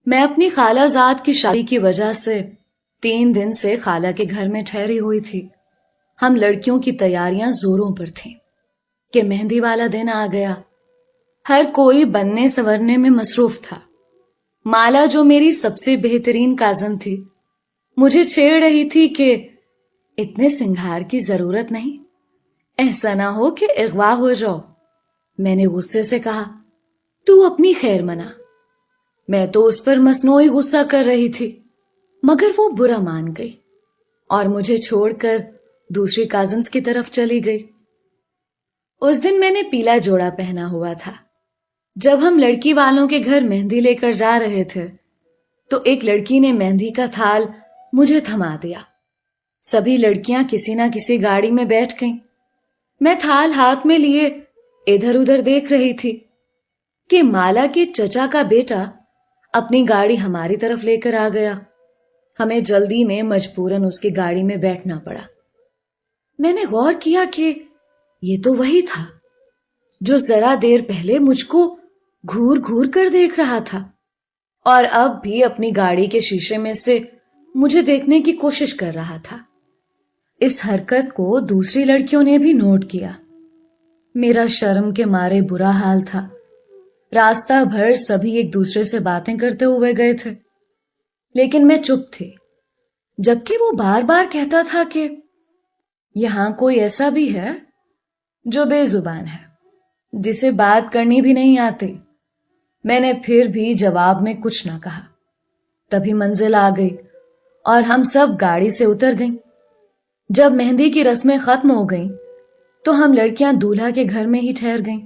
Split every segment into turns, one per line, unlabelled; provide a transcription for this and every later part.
میں اپنی خالہ زاد کی شادی کی وجہ سے 3 دن سے خالہ کے گھر میں ٹھہری ہوئی تھی۔ ہم لڑکیوں کی تیاریاں زوروں پر تھیں کہ مہندی والا دن آ گیا۔ ہر کوئی بننے سنورنے میں مصروف تھا۔ مالا جو میری سب سے بہترین کازن تھی، مجھے چھیڑ رہی تھی کہ اتنے سنگھار کی ضرورت نہیں، ایسا نہ ہو کہ اغوا ہو جاؤ۔ میں نے غصے سے کہا، تو اپنی خیر منا۔ میں تو اس پر مصنوعی غصہ کر رہی تھی، مگر وہ برا مان گئی اور مجھے چھوڑ کر دوسری کازنز کی طرف چلی گئی۔ اس دن میں نے پیلا جوڑا پہنا ہوا تھا۔ جب ہم لڑکی والوں کے گھر مہندی لے کر جا رہے تھے تو ایک لڑکی نے مہندی کا تھال مجھے تھما دیا۔ سبھی لڑکیاں کسی نہ کسی گاڑی میں بیٹھ گئیں۔ میں تھال ہاتھ میں لیے ادھر ادھر دیکھ رہی تھی کہ مالا کے چچا کا بیٹا اپنی گاڑی ہماری طرف لے کر آ گیا۔ ہمیں جلدی میں مجبوراً اس کی گاڑی میں بیٹھنا پڑا۔ میں نے غور کیا کہ یہ تو وہی تھا جو ذرا دیر پہلے مجھ کو گھور گھور کر دیکھ رہا تھا اور اب بھی اپنی گاڑی کے شیشے میں سے مجھے دیکھنے کی کوشش کر رہا تھا۔ اس حرکت کو دوسری لڑکیوں نے بھی نوٹ کیا۔ میرا شرم کے مارے برا حال تھا۔ راستہ بھر سبھی ایک دوسرے سے باتیں کرتے ہوئے گئے تھے، لیکن میں چپ تھی، جبکہ وہ بار بار کہتا تھا کہ یہاں کوئی ایسا بھی ہے جو بے زبان ہے، جسے بات کرنی بھی نہیں آتی۔ میں نے پھر بھی جواب میں کچھ نہ کہا۔ تبھی منزل آ گئی اور ہم سب گاڑی سے اتر گئیں۔ جب مہندی کی رسمیں ختم ہو گئیں تو ہم لڑکیاں دولہا کے گھر میں ہی ٹھہر گئیں،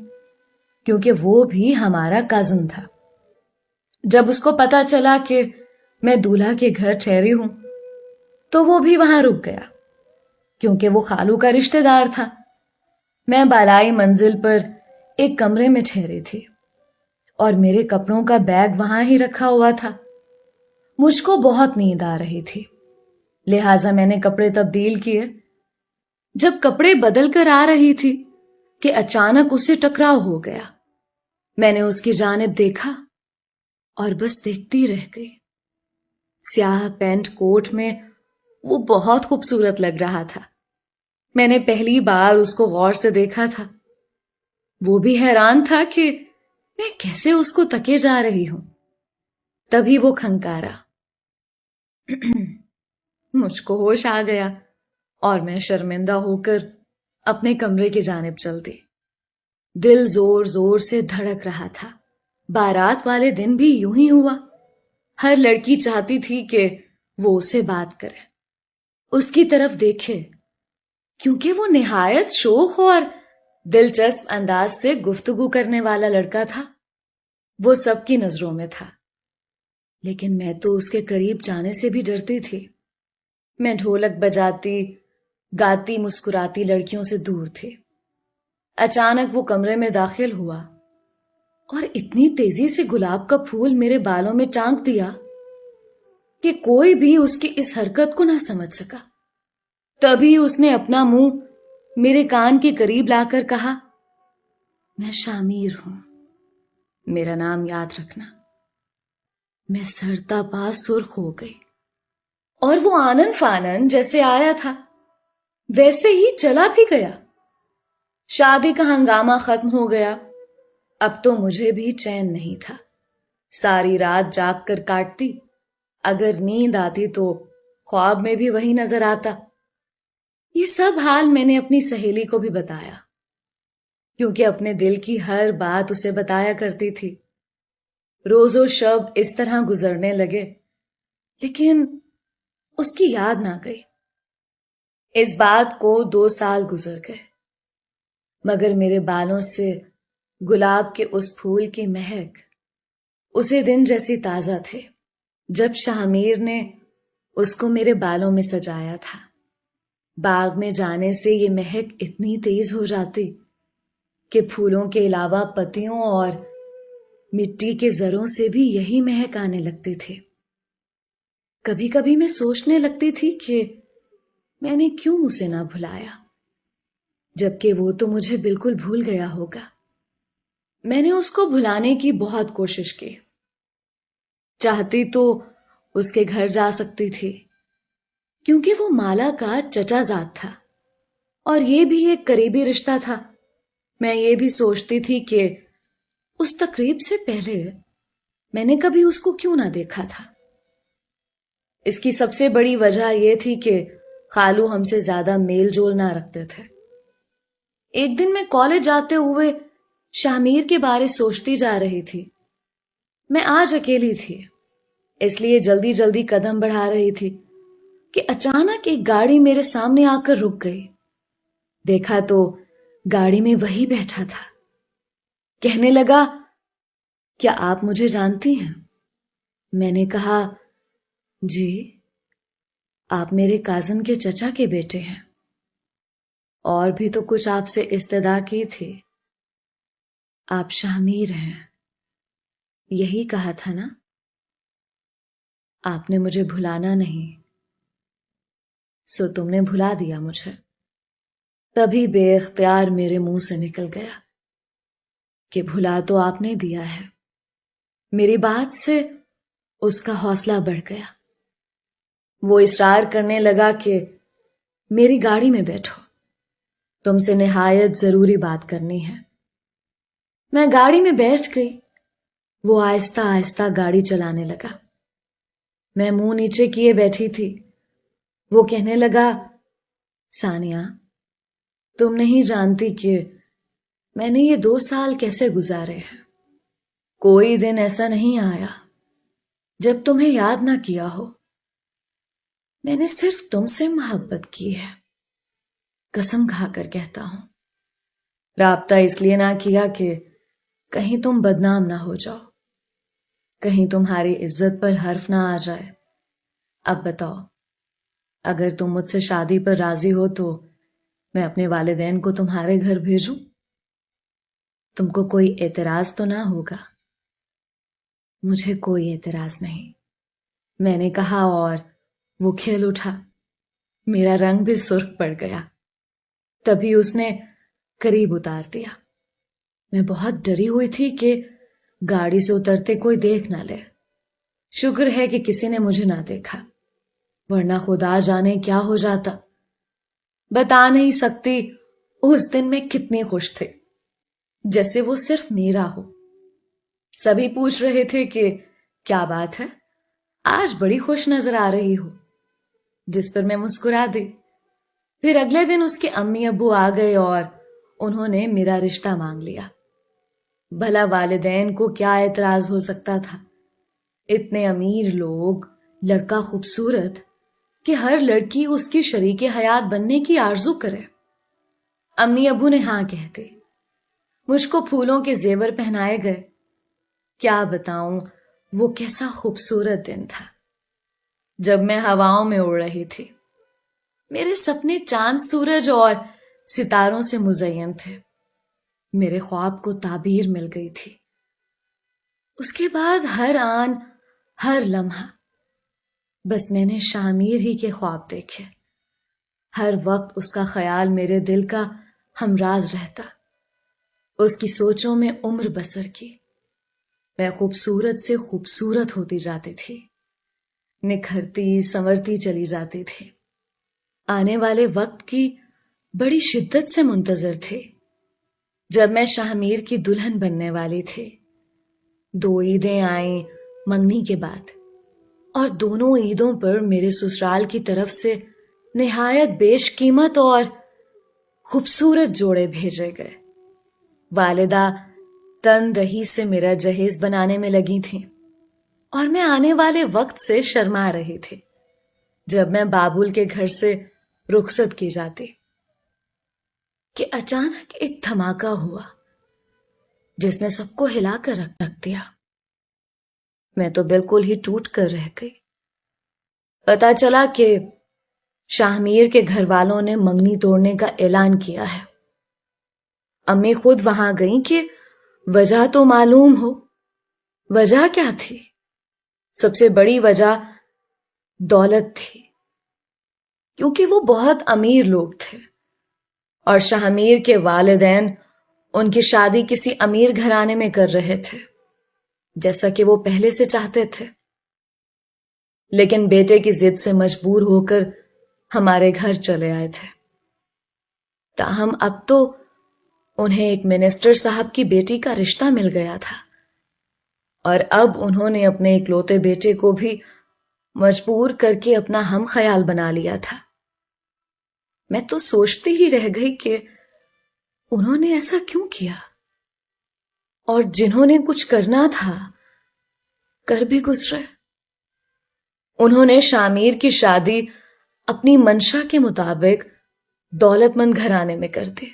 کیونکہ وہ بھی ہمارا کازن تھا۔ جب اس کو پتا چلا کہ میں دولہا کے گھر ٹھہری ہوں تو وہ بھی وہاں رک گیا، کیونکہ وہ خالو کا رشتہ دار تھا۔ میں بالائی منزل پر ایک کمرے میں ٹھہری تھی اور میرے کپڑوں کا بیگ وہاں ہی رکھا ہوا تھا۔ مجھ کو بہت نیند آ رہی تھی، لہٰذا میں نے کپڑے تبدیل کیے۔ جب کپڑے بدل کر آ رہی تھی کہ اچانک اس سے ٹکراؤ ہو گیا۔ میں نے اس کی جانب دیکھا اور بس دیکھتی رہ گئی۔ سیاہ پینٹ کوٹ میں وہ بہت خوبصورت لگ رہا تھا۔ میں نے پہلی بار اس کو غور سے دیکھا تھا۔ وہ بھی حیران تھا کہ میں کیسے اس کو تکے جا رہی ہوں۔ تبھی وہ کھنکارا۔ مجھ کو ہوش آ گیا اور میں شرمندہ ہو کر اپنے کمرے کی جانب چل دی۔ دل زور زور سے دھڑک رہا تھا۔ بارات والے دن بھی یوں ہی ہوا۔ ہر لڑکی چاہتی تھی کہ وہ اسے بات کرے، اس کی طرف دیکھے، کیونکہ وہ نہایت شوخ اور دلچسپ انداز سے گفتگو کرنے والا لڑکا تھا۔ وہ سب کی نظروں میں تھا، لیکن میں تو اس کے قریب جانے سے بھی ڈرتی تھی۔ میں ڈھولک بجاتی، گاتی مسکراتی لڑکیوں سے دور تھی۔ اچانک وہ کمرے میں داخل ہوا اور اتنی تیزی سے گلاب کا پھول میرے بالوں میں ٹانک دیا کہ کوئی بھی اس کی اس حرکت کو نہ سمجھ سکا۔ تبھی اس نے اپنا منہ میرے کان کے قریب لا کر کہا، میں شامیر ہوں، میرا نام یاد رکھنا۔ میں سرتا پا سرخ ہو گئی اور وہ آنن فانن جیسے آیا تھا ویسے ہی چلا بھی گیا۔ شادی کا ہنگامہ ختم ہو گیا۔ اب تو مجھے بھی چین نہیں تھا۔ ساری رات جاگ کر کاٹتی، اگر نیند آتی تو خواب میں بھی وہی نظر آتا۔ یہ سب حال میں نے اپنی سہیلی کو بھی بتایا، کیونکہ اپنے دل کی ہر بات اسے بتایا کرتی تھی۔ روز و شب اس طرح گزرنے لگے، لیکن اس کی یاد نہ گئی۔ اس بات کو 2 سال گزر گئے، مگر میرے بالوں سے گلاب کے اس پھول کی مہک اسی دن جیسی تازہ تھے جب شامیر نے اس کو میرے بالوں میں سجایا تھا۔ باغ میں جانے سے یہ مہک اتنی تیز ہو جاتی کہ پھولوں کے علاوہ پتیوں اور مٹی کے ذروں سے بھی یہی مہک آنے لگتی تھی۔ کبھی کبھی میں سوچنے لگتی تھی کہ میں نے کیوں اسے نہ بھلایا، جبکہ وہ تو مجھے بالکل بھول گیا ہوگا۔ میں نے اس کو بھلانے کی بہت کوشش کی۔ چاہتی تو اس کے گھر جا سکتی تھی، کیونکہ وہ مالا کا چچا زاد تھا اور یہ بھی ایک قریبی رشتہ تھا۔ میں یہ بھی سوچتی تھی کہ اس تقریب سے پہلے میں نے کبھی اس کو کیوں نہ دیکھا تھا۔ اس کی سب سے بڑی وجہ یہ تھی کہ خالو ہم سے زیادہ میل جول نہ رکھتے تھے۔ ایک دن میں کالج جاتے ہوئے شاہ کے بارے سوچتی جا رہی تھی۔ میں آج اکیلی تھی، اس لیے جلدی جلدی قدم بڑھا رہی تھی کہ اچانک ایک گاڑی میرے سامنے آ کر رک گئی۔ دیکھا تو گاڑی میں وہی بیٹھا تھا۔ کہنے لگا، کیا آپ مجھے جانتی ہیں؟ میں نے کہا، جی، آپ میرے کازن کے چچا کے بیٹے ہیں، اور بھی تو کچھ آپ سے استدعا کی تھی۔ آپ شاہ ہیں، یہی کہا تھا نا؟ آپ نے مجھے بھلانا نہیں، سو تم نے بھلا دیا مجھے۔ تبھی بے اختیار میرے منہ سے نکل گیا کہ بھلا تو آپ نے دیا ہے۔ میری بات سے اس کا حوصلہ بڑھ گیا۔ وہ اصرار کرنے لگا کہ میری گاڑی میں بیٹھو، تم سے نہایت ضروری بات کرنی ہے۔ میں گاڑی میں بیٹھ گئی۔ وہ آہستہ آہستہ گاڑی چلانے لگا۔ میں منہ نیچے کیے بیٹھی تھی۔ وہ کہنے لگا، ثانیہ، تم نہیں جانتی کہ میں نے یہ 2 سال کیسے گزارے ہیں۔ کوئی دن ایسا نہیں آیا جب تمہیں یاد نہ کیا ہو۔ میں نے صرف تم سے محبت کی ہے، قسم کھا کر کہتا ہوں۔ رابطہ اس لیے نہ کیا کہ کہیں تم بدنام نہ ہو جاؤ، کہیں تمہاری عزت پر حرف نہ آ جائے۔ اب بتاؤ، اگر تم مجھ سے شادی پر راضی ہو تو میں اپنے والدین کو تمہارے گھر بھیجوں؟ تم کو کوئی اعتراض تو نہ ہوگا؟ مجھے کوئی اعتراض نہیں، میں نے کہا، اور وہ کھیل اٹھا۔ میرا رنگ بھی سرخ پڑ گیا۔ تبھی اس نے قریب اتار دیا۔ میں بہت ڈری ہوئی تھی کہ گاڑی سے اترتے کوئی دیکھ نہ لے۔ شکر ہے کہ کسی نے مجھے نہ دیکھا، ورنہ خدا جانے کیا ہو جاتا۔ بتا نہیں سکتی اس دن میں کتنی خوش تھی، جیسے وہ صرف میرا ہو۔ سبھی پوچھ رہے تھے کہ کیا بات ہے، آج بڑی خوش نظر آ رہی ہو، جس پر میں مسکرا دی۔ پھر اگلے دن اس کے امی ابو آ گئے اور انہوں نے میرا رشتہ مانگ لیا۔ بھلا والدین کو کیا اعتراض ہو سکتا تھا؟ اتنے امیر لوگ، لڑکا خوبصورت کہ ہر لڑکی اس کی شریک حیات بننے کی آرزو کرے۔ امی ابو نے ہاں کہہ دی۔ مجھ کو پھولوں کے زیور پہنائے گئے۔ کیا بتاؤں وہ کیسا خوبصورت دن تھا جب میں ہواؤں میں اڑ رہی تھی۔ میرے سپنے چاند، سورج اور ستاروں سے مزین تھے۔ میرے خواب کو تعبیر مل گئی تھی۔ اس کے بعد ہر آن، ہر لمحہ بس میں نے شامیر ہی کے خواب دیکھے۔ ہر وقت اس کا خیال میرے دل کا ہمراز رہتا۔ اس کی سوچوں میں عمر بسر کی۔ میں خوبصورت سے خوبصورت ہوتی جاتی تھی، نکھرتی سنورتی چلی جاتی تھی۔ آنے والے وقت کی بڑی شدت سے منتظر تھے، جب میں شاہمیر کی دلہن بننے والی تھی۔ 2 عیدیں آئیں منگنی کے بعد، اور دونوں عیدوں پر میرے سسرال کی طرف سے نہایت بیش قیمت اور خوبصورت جوڑے بھیجے گئے۔ والدہ تن دہی سے میرا جہیز بنانے میں لگی تھیں، اور میں آنے والے وقت سے شرما رہی تھی جب میں بابول کے گھر سے رخصت کی جاتی کہ اچانک ایک دھماکہ ہوا جس نے سب کو ہلا کر رکھ دیا۔ میں تو بالکل ہی ٹوٹ کر رہ گئی۔ پتا چلا کہ شاہمیر کے گھر والوں نے منگنی توڑنے کا اعلان کیا ہے۔ امی خود وہاں گئیں کہ وجہ تو معلوم ہو۔ وجہ کیا تھی؟ سب سے بڑی وجہ دولت تھی، کیونکہ وہ بہت امیر لوگ تھے اور شاہمیر کے والدین ان کی شادی کسی امیر گھرانے میں کر رہے تھے، جیسا کہ وہ پہلے سے چاہتے تھے۔ لیکن بیٹے کی ضد سے مجبور ہو کر ہمارے گھر چلے آئے تھے۔ تاہم اب تو انہیں ایک منسٹر صاحب کی بیٹی کا رشتہ مل گیا تھا، اور اب انہوں نے اپنے اکلوتے بیٹے کو بھی مجبور کر کے اپنا ہم خیال بنا لیا تھا۔ میں تو سوچتی ہی رہ گئی کہ انہوں نے ایسا کیوں کیا، اور جنہوں نے کچھ کرنا تھا کر بھی گزرے۔ انہوں نے شامیر کی شادی اپنی منشا کے مطابق دولت مند گھرانے میں کر دی۔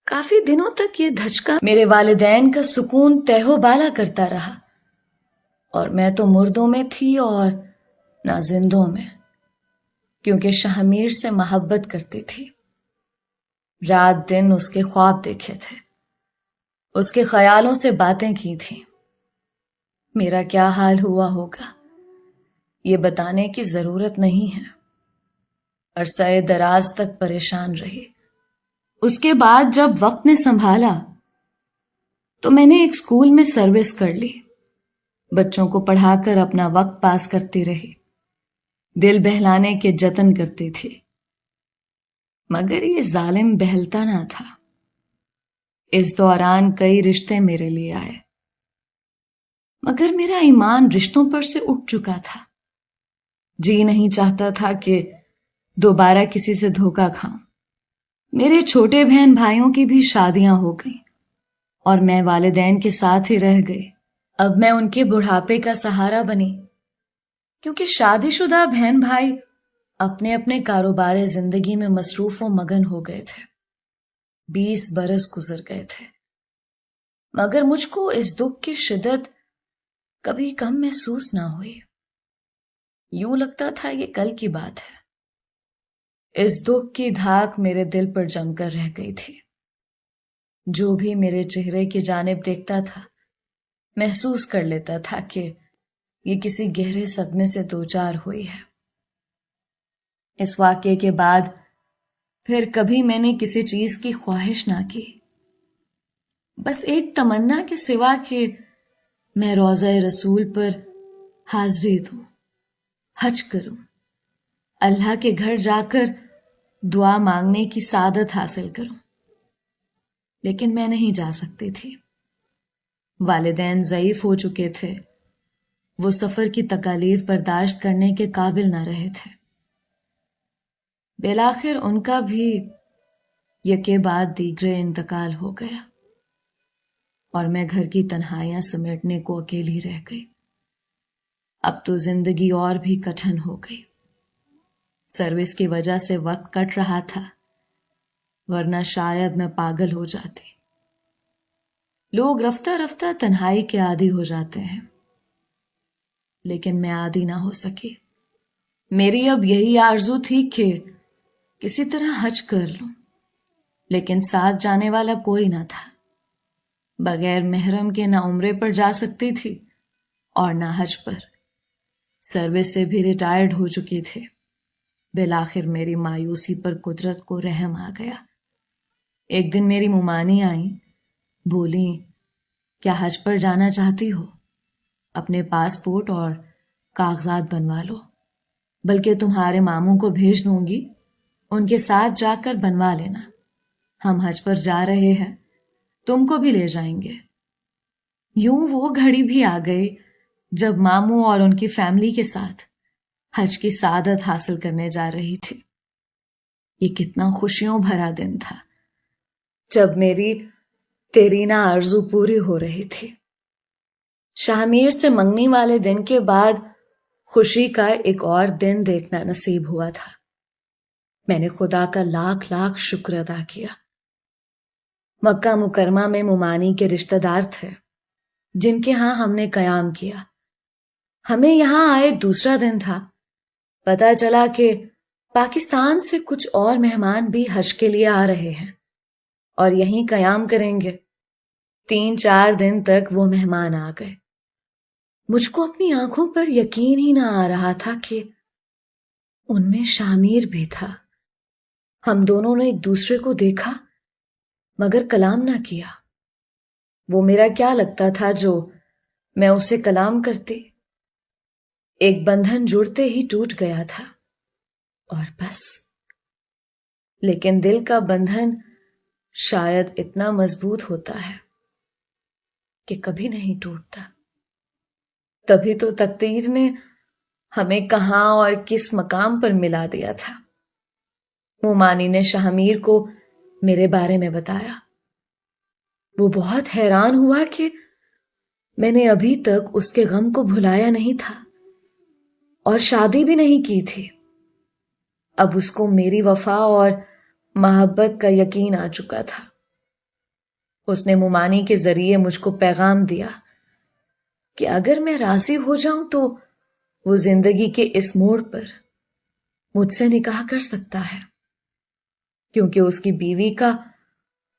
کافی دنوں تک یہ دھچکا میرے والدین کا سکون تہو بالا کرتا رہا، اور میں تو مردوں میں تھی اور نہ زندوں میں، کیونکہ شامیر سے محبت کرتی تھی۔ رات دن اس کے خواب دیکھے تھے، اس کے خیالوں سے باتیں کی تھیں۔ میرا کیا حال ہوا ہوگا یہ بتانے کی ضرورت نہیں ہے۔ عرصہ دراز تک پریشان رہی۔ اس کے بعد جب وقت نے سنبھالا تو میں نے ایک اسکول میں سروس کر لی، بچوں کو پڑھا کر اپنا وقت پاس کرتی رہی، دل بہلانے کے جتن کرتی تھی، مگر یہ ظالم بہلتا نہ تھا۔ اس دوران کئی رشتے میرے لیے آئے، مگر میرا ایمان رشتوں پر سے اٹھ چکا تھا۔ جی نہیں چاہتا تھا کہ دوبارہ کسی سے دھوکہ کھاؤں۔ میرے چھوٹے بہن بھائیوں کی بھی شادیاں ہو گئیں، اور میں والدین کے ساتھ ہی رہ گئی۔ اب میں ان کے بڑھاپے کا سہارا بنی، کیونکہ شادی شدہ بہن بھائی اپنے اپنے کاروبار زندگی میں مصروف و مگن ہو گئے تھے۔ 20 برس گزر گئے تھے، مگر مجھ کو اس دکھ کی شدت کبھی کم محسوس نہ ہوئی۔ یوں لگتا تھا یہ کل کی بات ہے۔ اس دکھ کی دھاک میرے دل پر جم کر رہ گئی تھی۔ جو بھی میرے چہرے کی جانب دیکھتا تھا محسوس کر لیتا تھا کہ یہ کسی گہرے صدمے سے دوچار ہوئی ہے۔ اس واقعے کے بعد پھر کبھی میں نے کسی چیز کی خواہش نہ کی، بس ایک تمنا کے سوا کہ میں روضہ رسول پر حاضری دوں، حج کروں، اللہ کے گھر جا کر دعا مانگنے کی سعادت حاصل کروں، لیکن میں نہیں جا سکتی تھی۔ والدین ضعیف ہو چکے تھے، وہ سفر کی تکالیف برداشت کرنے کے قابل نہ رہے تھے۔ بالآخر ان کا بھی یکے بعد دیگرے انتقال ہو گیا، اور میں گھر کی تنہائیاں سمیٹنے کو اکیلی رہ گئی۔ اب تو زندگی اور بھی کٹھن ہو گئی۔ سروس کی وجہ سے وقت کٹ رہا تھا، ورنہ شاید میں پاگل ہو جاتی۔ لوگ رفتہ رفتہ تنہائی کے عادی ہو جاتے ہیں، لیکن میں عادی نہ ہو سکی۔ میری اب یہی آرزو تھی کہ کسی طرح حج کر لوں، لیکن ساتھ جانے والا کوئی نہ تھا۔ بغیر محرم کے نہ عمرے پر جا سکتی تھی اور نہ حج پر۔ سروس سے بھی ریٹائرڈ ہو چکی تھی۔ بالآخر میری مایوسی پر قدرت کو رحم آ گیا۔ ایک دن میری ممانی آئیں، بولیں کیا حج پر جانا چاہتی ہو؟ اپنے پاسپورٹ اور کاغذات بنوا لو، بلکہ تمہارے ماموں کو بھیج دوں گی، ان کے ساتھ جا کر بنوا لینا۔ ہم حج پر جا رہے ہیں، تم کو بھی لے جائیں گے۔ یوں وہ گھڑی بھی آ گئی جب ماموں اور ان کی فیملی کے ساتھ حج کی سعادت حاصل کرنے جا رہی تھی۔ یہ کتنا خوشیوں بھرا دن تھا جب میری تیرینہ آرزو پوری ہو رہی تھی۔ شامیر سے منگنی والے دن کے بعد خوشی کا ایک اور دن دیکھنا نصیب ہوا تھا۔ میں نے خدا کا لاکھ لاکھ شکر ادا کیا۔ مکہ مکرمہ میں ممانی کے رشتہ دار تھے جن کے ہاں ہم نے قیام کیا۔ ہمیں یہاں آئے دوسرا دن تھا، پتہ چلا کہ پاکستان سے کچھ اور مہمان بھی حج کے لیے آ رہے ہیں اور یہیں قیام کریں گے۔ 3-4 دن تک وہ مہمان آ گئے۔ مجھ کو اپنی آنکھوں پر یقین ہی نہ آ رہا تھا کہ ان میں شامیر بھی تھا۔ ہم دونوں نے ایک دوسرے کو دیکھا مگر کلام نہ کیا۔ وہ میرا کیا لگتا تھا جو میں اسے کلام کرتی؟ ایک بندھن جڑتے ہی ٹوٹ گیا تھا اور بس. لیکن دل کا بندھن شاید اتنا مضبوط ہوتا ہے کہ کبھی نہیں ٹوٹتا. تبھی تو تقدیر نے ہمیں کہاں اور کس مقام پر ملا دیا تھا. مومانی نے شاہ میر کو میرے بارے میں بتایا. وہ بہت حیران ہوا کہ میں نے ابھی تک اس کے غم کو بھلایا نہیں تھا اور شادی بھی نہیں کی تھی. اب اس کو میری وفا اور محبت کا یقین آ چکا تھا. اس نے مومانی کے ذریعے مجھ کو پیغام دیا کہ اگر میں راضی ہو جاؤں تو وہ زندگی کے اس موڑ پر مجھ سے نکاح کر سکتا ہے، کیونکہ اس کی بیوی کا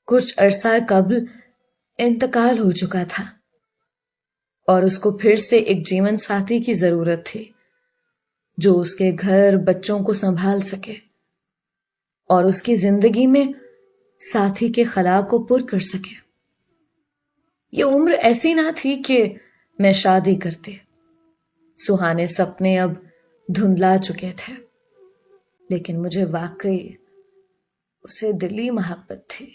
کچھ عرصہ قبل انتقال ہو چکا تھا اور اس کو پھر سے ایک جیون ساتھی کی ضرورت تھی جو اس کے گھر بچوں کو سنبھال سکے اور اس کی زندگی میں ساتھی کے خلا کو پر کر سکے. یہ عمر ایسی نہ تھی کہ میں شادی کرتے. سہانے سپنے اب دھندلا چکے تھے، لیکن مجھے واقعی اسے دلی محبت تھی.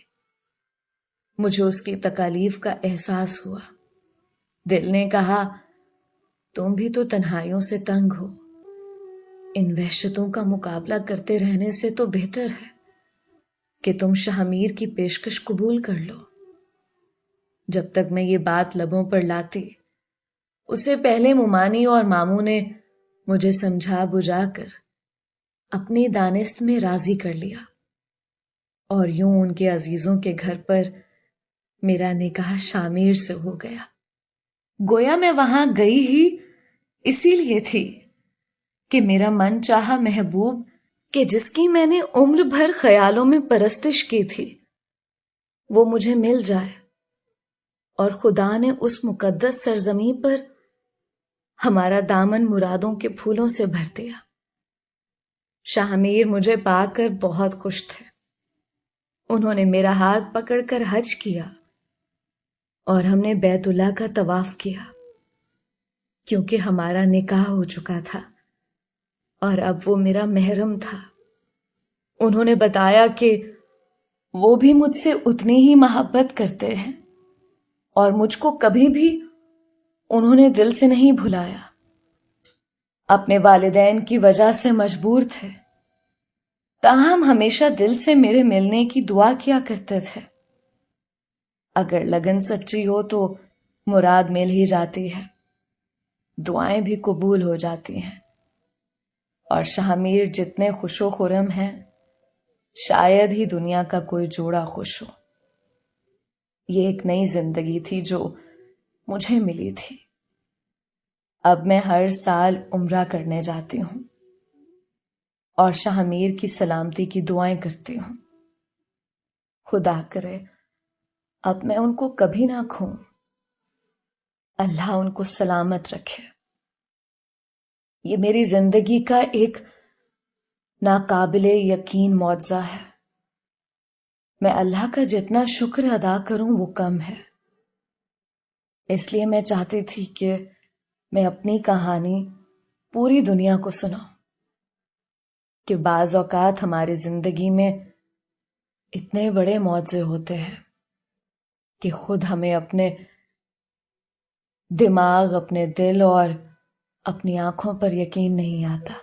مجھے اس کی تکالیف کا احساس ہوا. دل نے کہا تم بھی تو تنہائیوں سے تنگ ہو. ان وحشتوں کا مقابلہ کرتے رہنے سے تو بہتر ہے کہ تم شاہ میر کی پیشکش قبول کر لو. جب تک میں یہ بات لبوں پر لاتی اس سے پہلے مومانی اور ماموں نے مجھے سمجھا بجھا کر اپنی دانست میں راضی کر لیا اور یوں ان کے عزیزوں کے گھر پر میرا نکاح شاہ میر سے ہو گیا. گویا میں وہاں گئی ہی اسی لیے تھی کہ میرا من چاہا محبوب کہ جس کی میں نے عمر بھر خیالوں میں پرستش کی تھی وہ مجھے مل جائے، اور خدا نے اس مقدس سرزمین پر ہمارا دامن مرادوں کے پھولوں سے بھر دیا. شاہ میر مجھے پا کر بہت خوش تھے. انہوں نے میرا ہاتھ پکڑ کر حج کیا اور ہم نے بیت اللہ کا طواف کیا، کیونکہ ہمارا نکاح ہو چکا تھا اور اب وہ میرا محرم تھا. انہوں نے بتایا کہ وہ بھی مجھ سے اتنی ہی محبت کرتے ہیں اور مجھ کو کبھی بھی انہوں نے دل سے نہیں بھلایا. اپنے والدین کی وجہ سے مجبور تھے، تاہم ہمیشہ دل سے میرے ملنے کی دعا کیا کرتے تھے. اگر لگن سچی ہو تو مراد مل ہی جاتی ہے، دعائیں بھی قبول ہو جاتی ہیں. اور شاہ میر جتنے خوش و خرم ہیں شاید ہی دنیا کا کوئی جوڑا خوش ہو. یہ ایک نئی زندگی تھی جو مجھے ملی تھی. اب میں ہر سال عمرہ کرنے جاتی ہوں اور شاہ میر کی سلامتی کی دعائیں کرتی ہوں. خدا کرے اب میں ان کو کبھی نہ کھوؤں. اللہ ان کو سلامت رکھے. یہ میری زندگی کا ایک ناقابل یقین معجزہ ہے. میں اللہ کا جتنا شکر ادا کروں وہ کم ہے. اس لیے میں چاہتی تھی کہ میں اپنی کہانی پوری دنیا کو سناؤں کہ بعض اوقات ہماری زندگی میں اتنے بڑے معجزے ہوتے ہیں کہ خود ہمیں اپنے دماغ، اپنے دل اور اپنی آنکھوں پر یقین نہیں آتا.